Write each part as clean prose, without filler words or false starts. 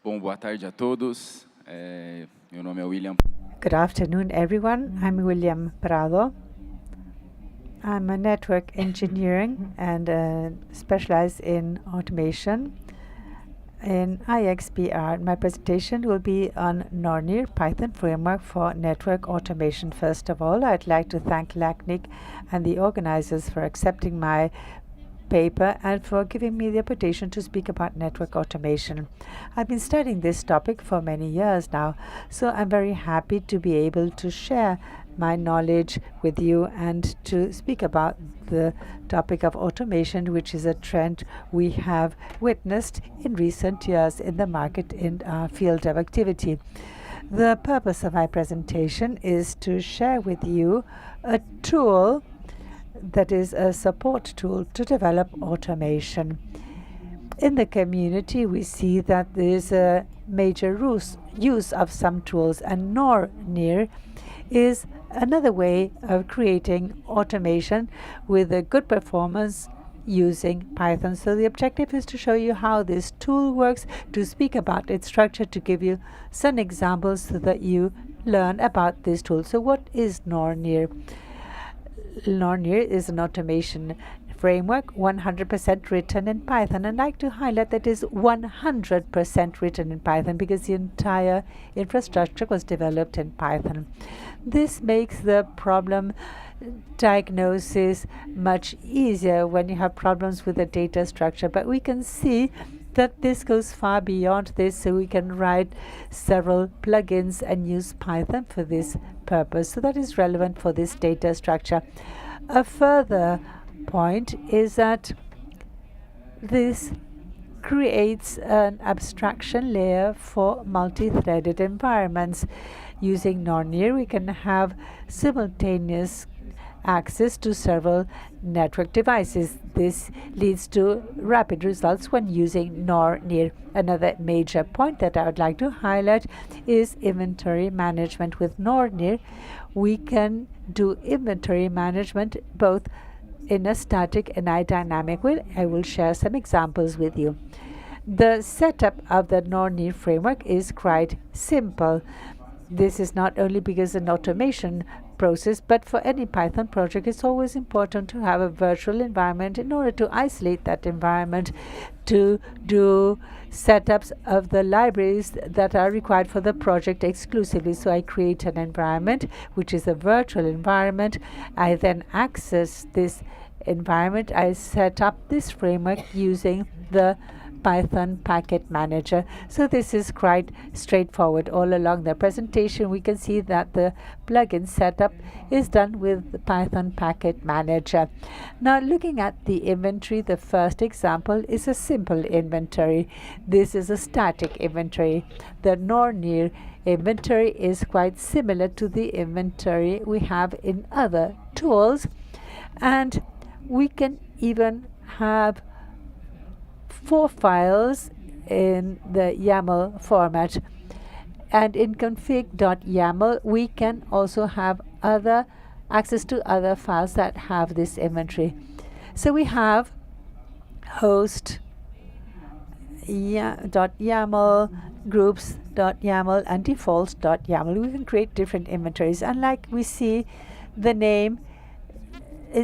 Bom, boa tarde a todos. Meu nome é William. Good afternoon, everyone. I'm William Prado. I'm a network engineering and specialized in automation in IXPR. My presentation will be on Nornir, Python framework for network automation. First of all, I'd like to thank LACNIC and the organizers for accepting my paper and for giving me the opportunity to speak about network automation. I've been studying this topic for many years now, so I'm very happy to be able to share my knowledge with you and to speak about the topic of automation, which is a trend we have witnessed in recent years in the market in our field of activity. The purpose of my presentation is to share with you a tool that is a support tool to develop automation. In the community, we see that there is a major use of some tools, and Nornir is another way of creating automation with a good performance using Python. So the objective is to show you how this tool works, to speak about its structure, to give you some examples so that you learn about this tool. So what is Nornir? Nornir is an automation framework 100% written in Python. I'd like to highlight that is 100% written in Python because the entire infrastructure was developed in Python. This makes the problem diagnosis much easier when you have problems with the data structure. But we can see that this goes far beyond this, so we can write several plugins and use Python for this purpose. So that is relevant for this data structure. A further point is that this creates an abstraction layer for multi-threaded environments. Using Nornir, we can have simultaneous access to several network devices. This leads to rapid results when using Nornir. Another major point that I would like to highlight is inventory management. With Nornir, we can do inventory management both in a static and a dynamic way. I will share some examples with you. The setup of the Nornir framework is quite simple. This is not only because an automation process, but for any Python project, it's always important to have a virtual environment in order to isolate that environment, to do setups of the libraries that are required for the project exclusively. So I create an environment, which is a virtual environment. I then access this environment. I set up this framework using the Python packet manager. So this is quite straightforward. All along the presentation, we can see that the plugin setup is done with the Python packet manager. Now, looking at the inventory, the first example is a simple inventory. This is a static inventory. The Nornir inventory is quite similar to the inventory we have in other tools, and we can even have 4 files in the YAML format. And in config.yaml, we can also have other access to other files that have this inventory. So we have host .yaml, groups.yaml, and defaults.yaml. We can create different inventories. And like we see, the name,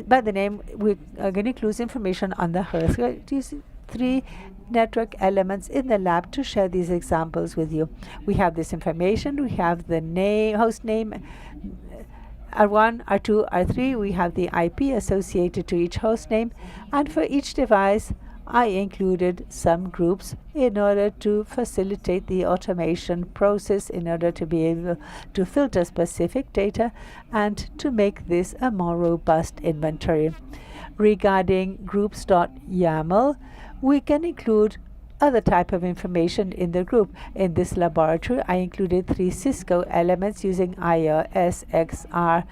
by the name, we are going to include information on the host. These 3 network elements in the lab to share these examples with you. We have this information. We have the name, host name, R1, R2, R3. We have the IP associated to each host name. And for each device, I included some groups in order to facilitate the automation process, in order to be able to filter specific data and to make this a more robust inventory. Regarding groups.yaml, we can include other type of information in the group. In this laboratory, I included 3 Cisco elements using IRSXR.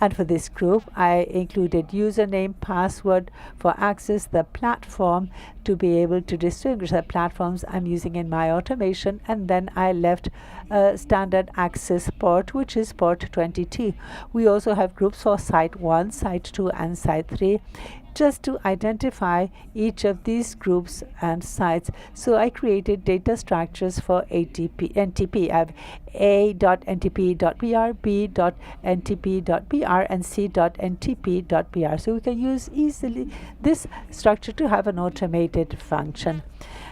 And for this group, I included username, password for access the platform to be able to distinguish the platforms I'm using in my automation. And then I left a standard access port, which is port 20T. We also have groups for site 1, site 2, and site 3. just to identify each of these groups and sites. So I created data structures for NTP. I have A.ntp.br, B.ntp.br, and C.ntp.br. So we can use easily this structure to have an automated function.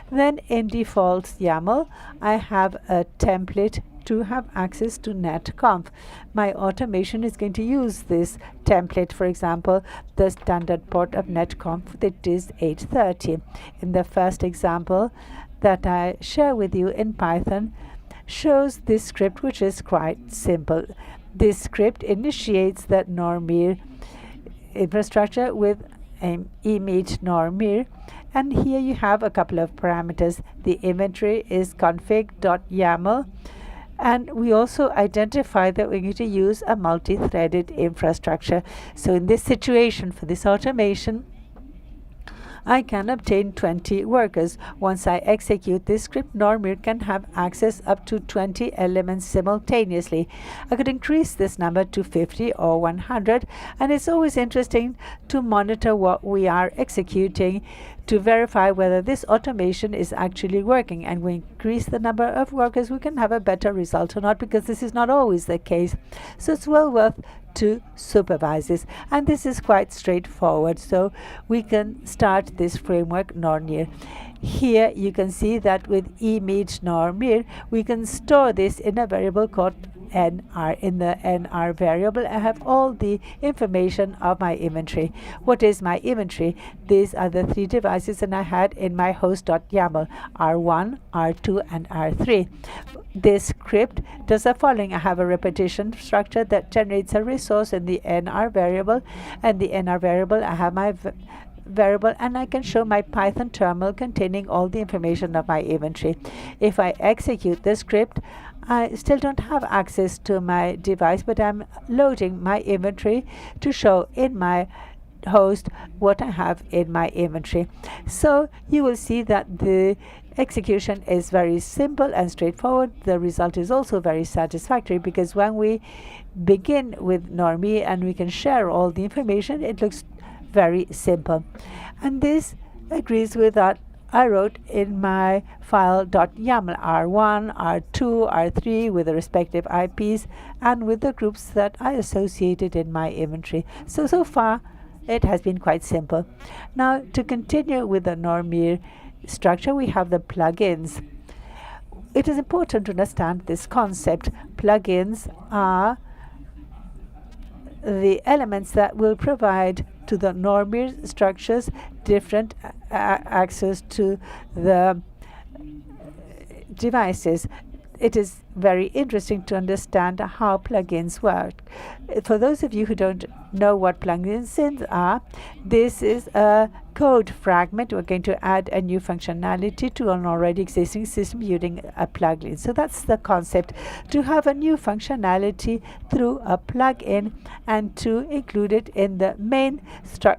Then in default YAML, I have a template to have access to netconf. My automation is going to use this template. For example, the standard port of netconf, that is 830. In the first example that I share with you in Python shows this script, which is quite simple. This script initiates the Nornir infrastructure with image Nornir. And here you have a couple of parameters. The inventory is config.yaml. And we also identify that we're going to use a multi-threaded infrastructure. So in this situation, for this automation, I can obtain 20 workers. Once I execute this script, Nornir can have access up to 20 elements simultaneously. I could increase this number to 50 or 100, and it's always interesting to monitor what we are executing to verify whether this automation is actually working. And we increase the number of workers, we can have a better result or not, because this is not always the case. So it's well worth to supervise this. And this is quite straightforward. So we can start this framework Nornir. Here you can see that with image Nornir, we can store this in a variable called NR. In the NR variable, I have all the information of my inventory. What is my inventory? These are the 3 devices that I had in my host.yaml, R1, R2, and R3. This script does the following. I have a repetition structure that generates a resource in the NR variable, and the NR variable, I have my variable, and I can show my Python terminal containing all the information of my inventory. If I execute the script, I still don't have access to my device, but I'm loading my inventory to show in my host what I have in my inventory. So you will see that the execution is very simple and straightforward. The result is also very satisfactory, because when we begin with Nornir and we can share all the information, it looks very simple. And this agrees with that I wrote in my file.yaml, R1, R2, R3 with the respective IPs and with the groups that I associated in my inventory. So far it has been quite simple. Now to continue with the Nornir structure, we have the plugins. It is important to understand this concept. Plugins are the elements that will provide to the Nornir structures different access to the devices. It is very interesting to understand how plugins work. For those of you who don't know what plugins are, this is a code fragment. We're going to add a new functionality to an already existing system using a plugin. So that's the concept, to have a new functionality through a plugin and to include it in the main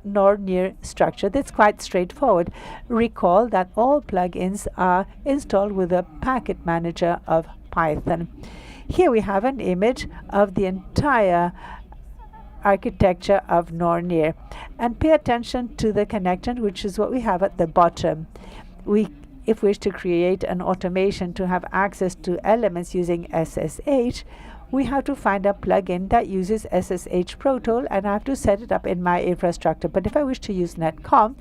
Nornir structure. That's quite straightforward. Recall that all plugins are installed with a packet manager of Python. Here we have an image of the entire architecture of Nornir, and pay attention to the connection, which is what we have at the bottom. If we wish to create an automation to have access to elements using SSH, we have to find a plugin that uses SSH protocol, and I have to set it up in my infrastructure. But if I wish to use netconf,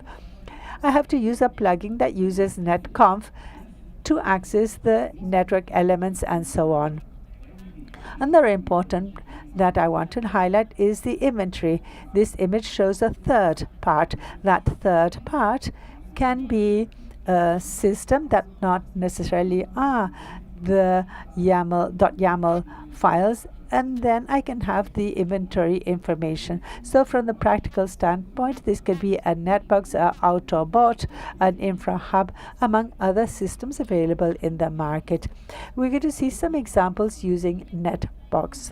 I have to use a plugin that uses netconf to access the network elements and so on. Another important that I want to highlight is the inventory. This image shows a third part. That third part can be a system that not necessarily are the .yaml files, and then I can have the inventory information. So from the practical standpoint, this could be a netbox, a Autobot, an infra hub, among other systems available in the market. We're going to see some examples using netbox.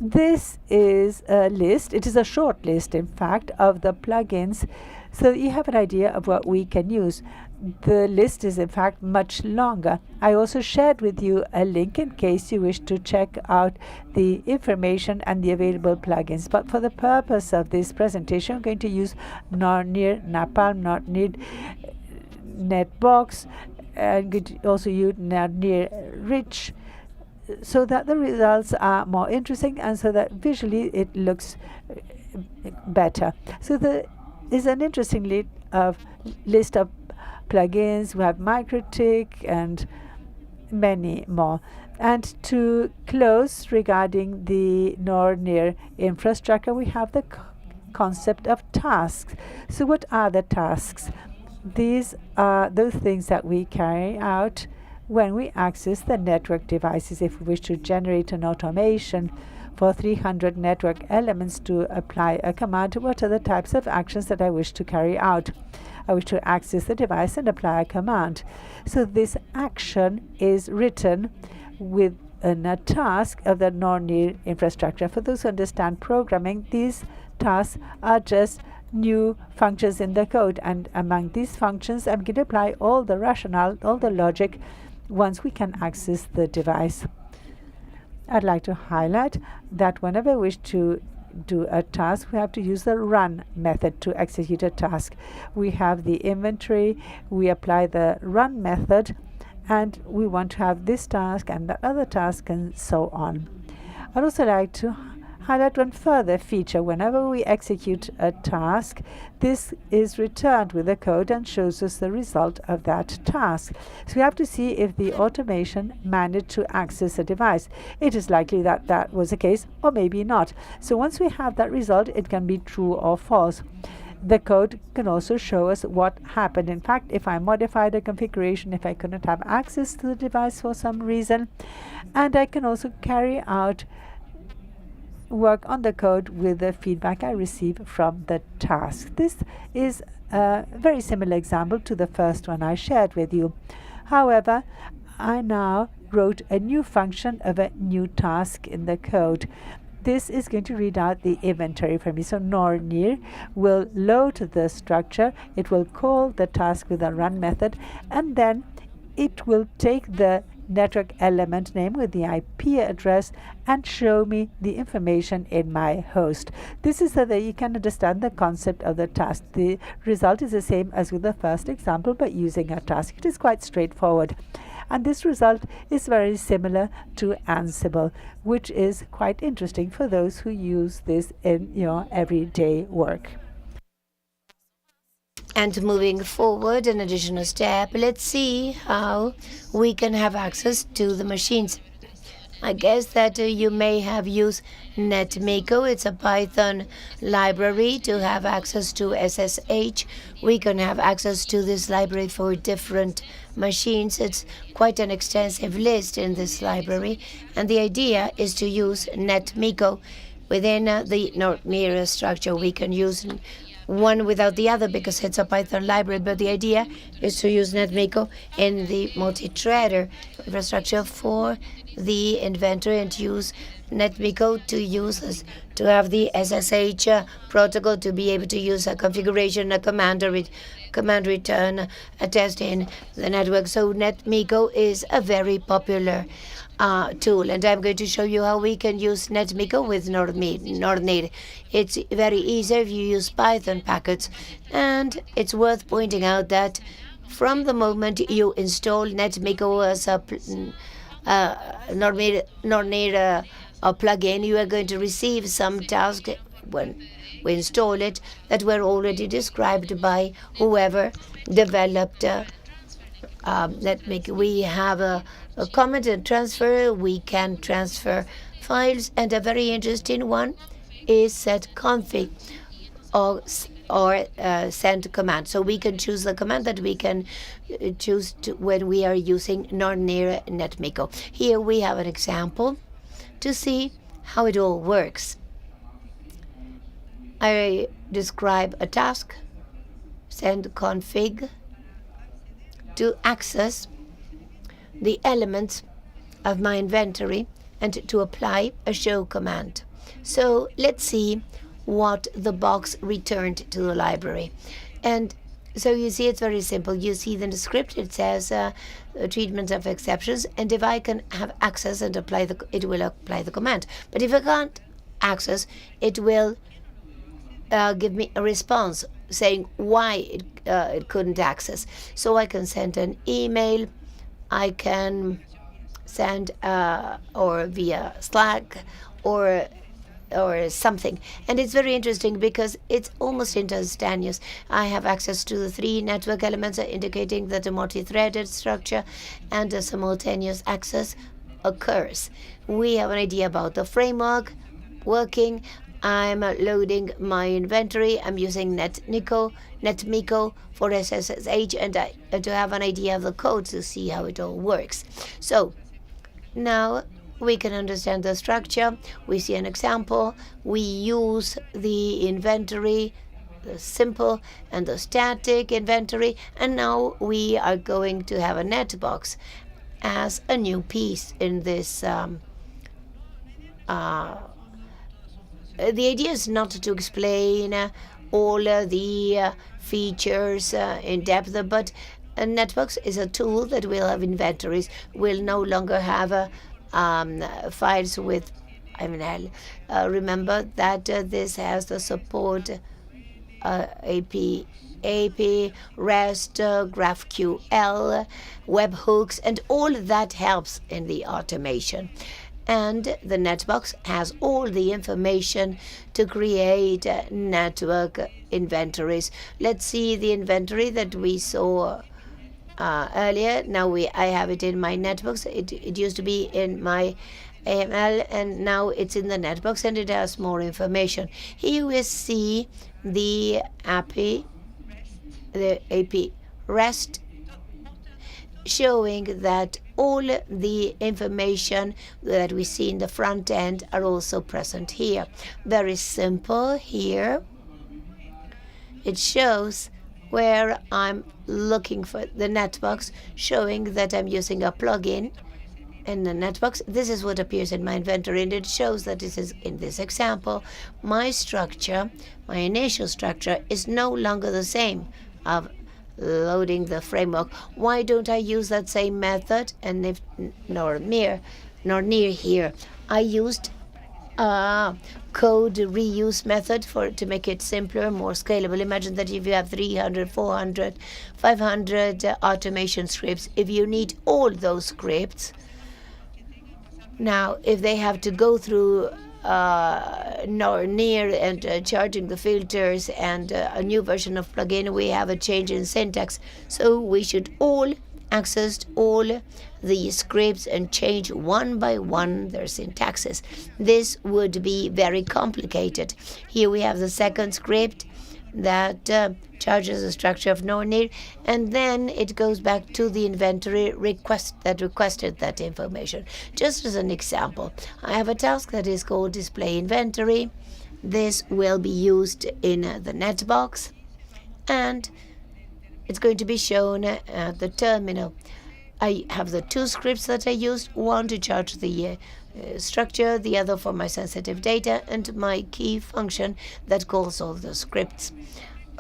This is a list, it is a short list, in fact, of the plugins, so you have an idea of what we can use. The list is, in fact, much longer. I also shared with you a link in case you wish to check out the information and the available plugins. But for the purpose of this presentation, I'm going to use Nornir, Napalm, Nornir, Netbox, and going to also use Nornir Rich, so that the results are more interesting and so that visually it looks better. So there is an interesting list of plugins. We have MikroTik and many more. And to close, regarding the Nornir infrastructure, we have the concept of tasks. So what are the tasks? These are those things that we carry out when we access the network devices. If we wish to generate an automation for 300 network elements to apply a command, what are the types of actions that I wish to carry out? I wish to access the device and apply a command. So this action is written within a task of the Nornir infrastructure. For those who understand programming, these tasks are just new functions in the code, and among these functions I'm going to apply all the rationale, all the logic, once we can access the device. I'd like to highlight that whenever we wish to do a task, we have to use the run method to execute a task. We have the inventory, we apply the run method, and we want to have this task and that other task and so on. I'd also like to highlight one further feature. Whenever we execute a task, this is returned with the code and shows us the result of that task. So we have to see if the automation managed to access a device. It is likely that that was the case, or maybe not. So once we have that result, it can be true or false. The code can also show us what happened. In fact, if I modified a configuration, if I couldn't have access to the device for some reason, and I can also carry out work on the code with the feedback I receive from the task. This is a very similar example to the first one I shared with you. However, I now wrote a new function of a new task in the code. This is going to read out the inventory for me. So Nornir will load the structure, it will call the task with a run method, and then it will take the network element name with the IP address and show me the information in my host. This is so that you can understand the concept of the task. The result is the same as with the first example, but using a task. It is quite straightforward. And this result is very similar to Ansible, which is quite interesting for those who use this in your everyday work. And moving forward, an additional step, let's see how we can have access to the machines. I guess that you may have used NetMiko. It's a Python library to have access to SSH. We can have access to this library for different machines. It's quite an extensive list in this library. And the idea is to use NetMiko within the Nornir structure. We can use one without the other because it's a Python library, but the idea is to use NetMiko in the multi-threader infrastructure for the inventory and use NetMiko to have the SSH protocol to be able to use a configuration, a command return, a test in the network. So NetMiko is a very popular tool, and I'm going to show you how we can use NetMiko with Nornir. It's very easy if you use Python packets, and it's worth pointing out that from the moment you install NetMiko as a Nornir plugin, you are going to receive some tasks when we install it that were already described by whoever developed NetMiko. We have a comment and transfer. We can transfer files, and a very interesting one is set config or send command. So we can choose the command that we can choose when we are using Nornir NetMiko. Here we have an example to see how it all works. I describe a task, send config, to access the elements of my inventory and to apply a show command. So let's see what the box returned to the library. And so you see, it's very simple. You see the script, it says treatment of exceptions, and if I can have access and it will apply the command. But if I can't access, it will give me a response saying why it couldn't access. So I can send an email, I can send or via Slack or something. And it's very interesting because it's almost instantaneous. I have access to the 3 network elements indicating that a multi-threaded structure and a simultaneous access occurs. We have an idea about the framework working. I'm loading my inventory. I'm using NetMiko for SSH and to have an idea of the code to see how it all works. So now we can understand the structure. We see an example. We use the inventory, the simple and the static inventory, and now we are going to have a netbox as a new piece in this. The idea is not to explain all the features in depth, but a netbox is a tool that will have inventories. We'll no longer have files with IML. Remember that this has the support AP, REST, GraphQL, webhooks, and all that helps in the automation. And the netbox has all the information to create network inventories. Let's see the inventory that we saw earlier. Now I have it in my netbox. It used to be in my AML, and now it's in the netbox, and it has more information. Here we see the API REST, showing that all the information that we see in the front end are also present here. Very simple here. It shows where I'm looking for the netbox, showing that I'm using a plugin in the netbox. This is what appears in my inventory, and it shows that this is, in this example, my structure, my initial structure, is no longer the same of loading the framework. Why don't I use that same method? And if Nornir here, I used code reuse method to make it simpler, more scalable. Imagine that if you have 300, 400, 500 automation scripts, if you need all those scripts, now if they have to go through Nornir and charging the filters and a new version of plugin, we have a change in syntax. So we should all access all the scripts and change one by one their syntaxes. This would be very complicated. Here we have the second script that charges the structure of Nornir, and then it goes back to the inventory requested that information. Just as an example, I have a task that is called display inventory. This will be used in the netbox, and it's going to be shown at the terminal. I have the 2 scripts that I used, one to charge the structure, the other for my sensitive data, and my key function that calls all the scripts.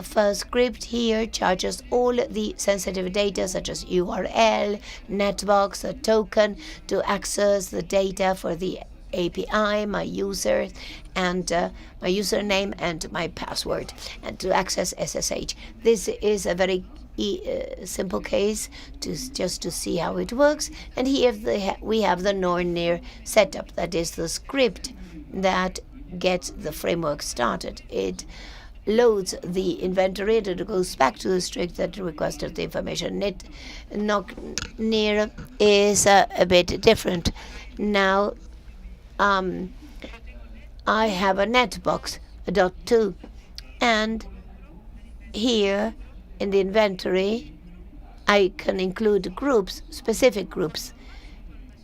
First script here charges all the sensitive data such as URL, netbox, a token to access the data for the API, my user, and my username and my password, and to access SSH. This is a very simple case just to see how it works. And here we have the Nornir setup, that is the script that gets the framework started. It loads the inventory and it goes back to the script that requested the information. Nornir is a bit different. Now I have a netbox, a .2, and here in the inventory I can include groups, specific groups.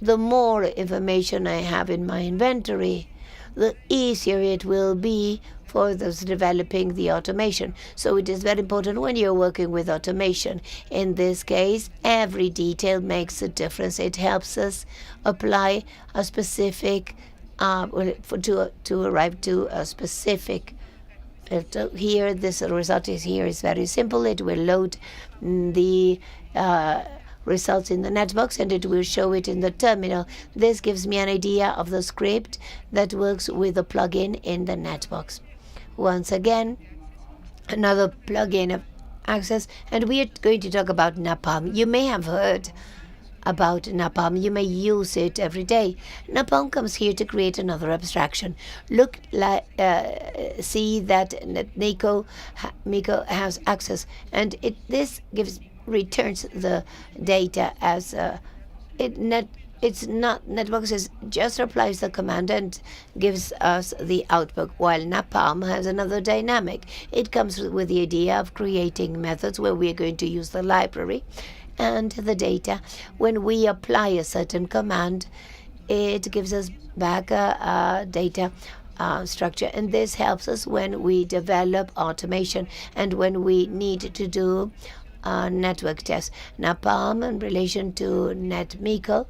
The more information I have in my inventory, the easier it will be for those developing the automation. So it is very important when you're working with automation. In this case, every detail makes a difference. It helps us apply a specific to arrive to a specific. Here, this result is very simple. It will load the results in the netbox and it will show it in the terminal. This gives me an idea of the script that works with the plugin in the netbox. Once again, another plugin of Access, and we are going to talk about Napalm. You may have heard about Napalm. You may use it every day. Napalm comes here to create another abstraction. Look, see that Miko has access, and this returns the data as it's not netbox just applies the command and gives us the output, while Napalm has another dynamic. It comes with the idea of creating methods where we are going to use the library and the data. When we apply a certain command, it gives us back a data structure, and this helps us when we develop automation and when we need to do network tests. Napalm in relation to NetMiko,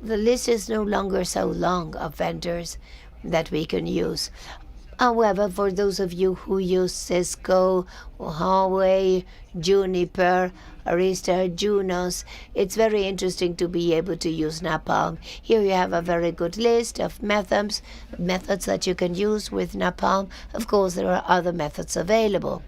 the list is no longer so long of vendors that we can use. However, for those of you who use Cisco, Huawei, Juniper, Arista, Junos, it's very interesting to be able to use Napalm. Here you have a very good list of methods that you can use with Napalm. Of course, there are other methods available.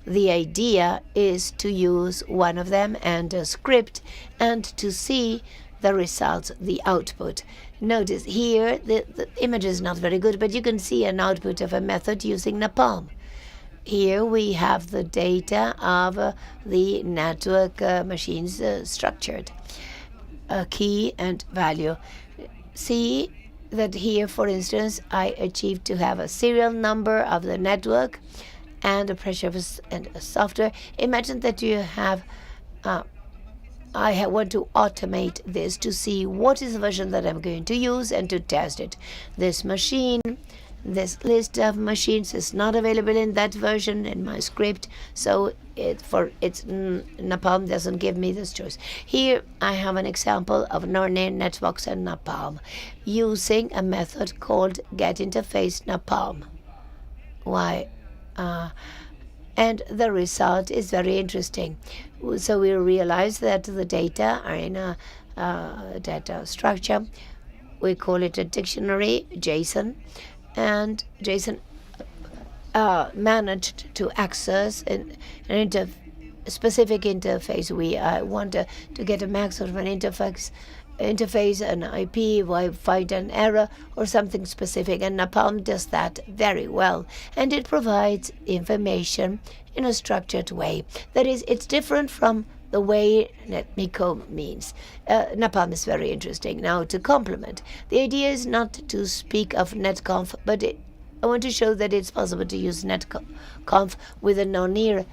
The idea is to use one of them and a script and to see the results, the output. Notice here the image is not very good, but you can see an output of a method using Napalm. Here we have the data of the network machines structured, key and value. See that here, for instance, I achieved to have a serial number of the network and a pressure and a software. Imagine that you have I want to automate this to see what is the version that I'm going to use and to test it. This list of machines is not available in that version in my script, so Napalm doesn't give me this choice. Here I have an example of Nornir, Netbox, and Napalm using a method called getInterface Napalm. Why? And the result is very interesting. So we realize that the data are in a data structure. We call it a dictionary, JSON, and JSON managed to access a specific interface. We want to get a max of an interface, an IP, why find an error or something specific, and Napalm does that very well, and it provides information in a structured way. That is, it's different from the way NetMiko means. Napalm is very interesting. Now, to complement, the idea is not to speak of netconf, but I want to show that it's possible to use netconf with a Nornir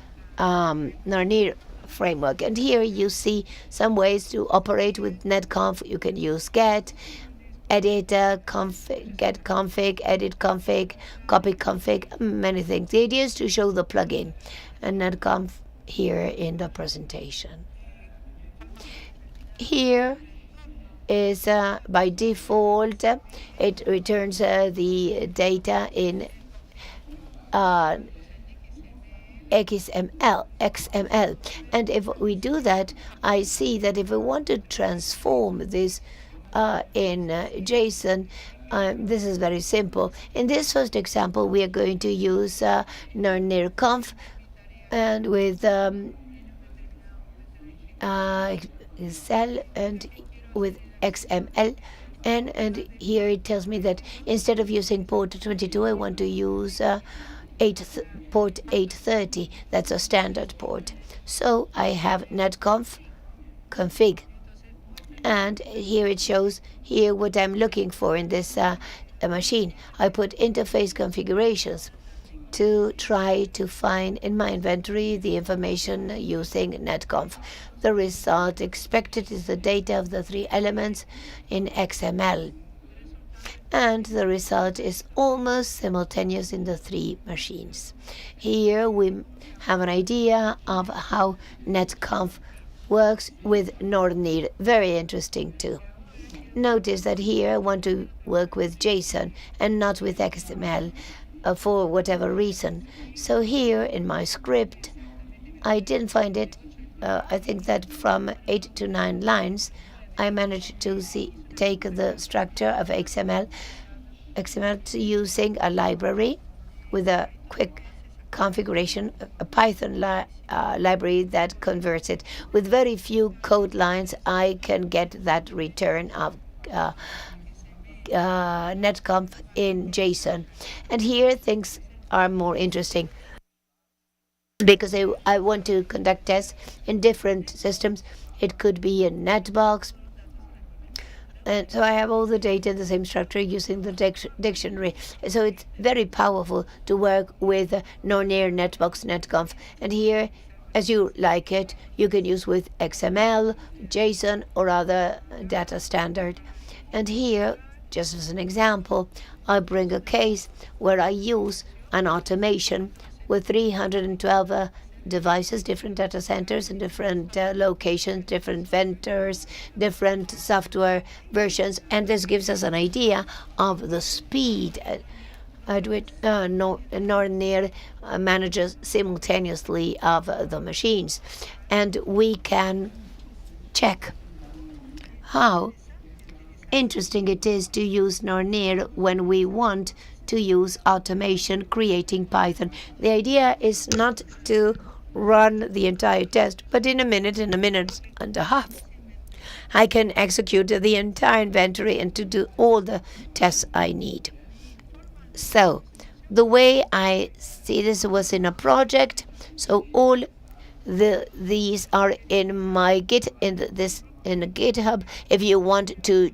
framework. And here you see some ways to operate with netconf. You can use get, edit config, get config, edit config, copy config, many things. The idea is to show the plugin and netconf here in the presentation. Here is by default it returns the data in XML. And if we do that, I see that if we want to transform this in JSON, this is very simple. In this first example, we are going to use Nornir conf and with Excel and with XML. And here it tells me that instead of using port 22, I want to use port 830. That's a standard port. So I have netconf config, and here it shows here what I'm looking for in this machine. I put interface configurations to try to find in my inventory the information using netconf. The result expected is the data of the 3 elements in XML. And the result is almost simultaneous in the 3 machines. Here we have an idea of how netconf works with Nornir. Very interesting too. Notice that here I want to work with JSON and not with XML for whatever reason. So here in my script, I didn't find it. I think that from 8 to 9 lines, I managed to take the structure of XML using a library with a quick configuration, a Python library that converts it. With very few code lines, I can get that return of netconf in JSON. And here things are more interesting because I want to conduct tests in different systems. It could be a netbox. And so I have all the data in the same structure using the dictionary. So it's very powerful to work with Nornir, Netbox, netconf. And here, as you like it, you can use with XML, JSON, or other data standard. And here, just as an example, I bring a case where I use an automation with 312 devices, different data centers in different locations, different vendors, different software versions, and this gives us an idea of the speed at which Nornir manages simultaneously of the machines. And we can check how interesting it is to use Nornir when we want to use automation creating Python. The idea is not to run the entire test, but in a minute and a half, I can execute the entire inventory and to do all the tests I need. So the way I see this was in a project. So all these are in my in a GitHub. If you want to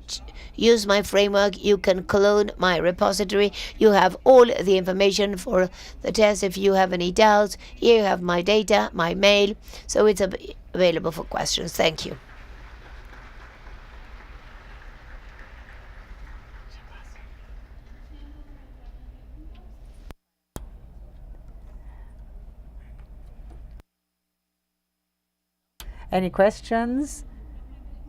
use my framework, you can clone my repository. You have all the information for the test. If you have any doubts, here you have my data, my mail. So it's available for questions. Thank you. Any questions?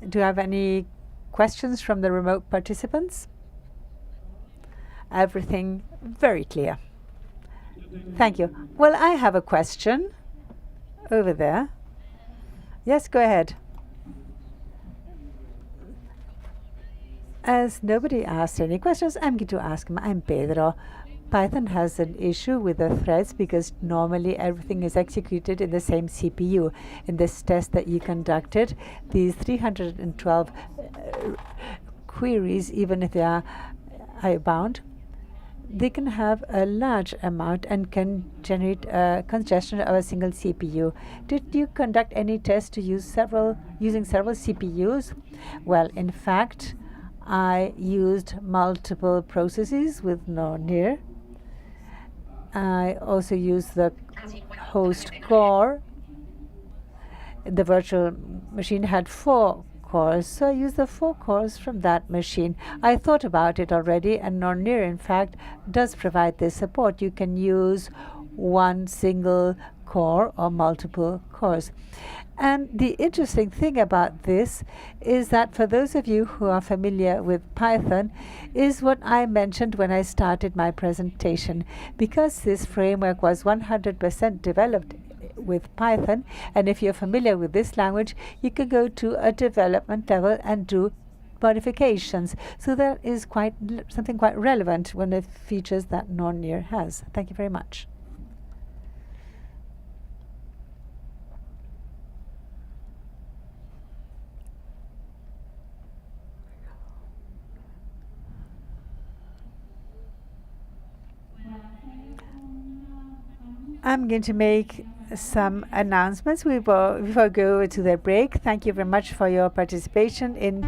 Do you have any questions from the remote participants? Everything very clear. Thank you. Well, I have a question over there. Yes, go ahead. As nobody asked any questions, I'm going to ask him. I'm Pedro. Python has an issue with the threads because normally everything is executed in the same CPU. In this test that you conducted, these 312 queries, even if they are bound, they can have a large amount and can generate congestion of a single CPU. Did you conduct any tests to use using several CPUs? Well, in fact, I used multiple processes with Nornir. I also used the host core. The virtual machine had 4 cores, so I used the 4 cores from that machine. I thought about it already, and Nornir, in fact, does provide this support. You can use one single core or multiple cores. And the interesting thing about this is that for those of you who are familiar with Python, is what I mentioned when I started my presentation. Because this framework was 100% developed with Python, and if you're familiar with this language, you can go to a development level and do modifications. So that is something quite relevant when the features that Nornir has. Thank you very much. I'm going to make some announcements before we go to the break. Thank you very much for your participation in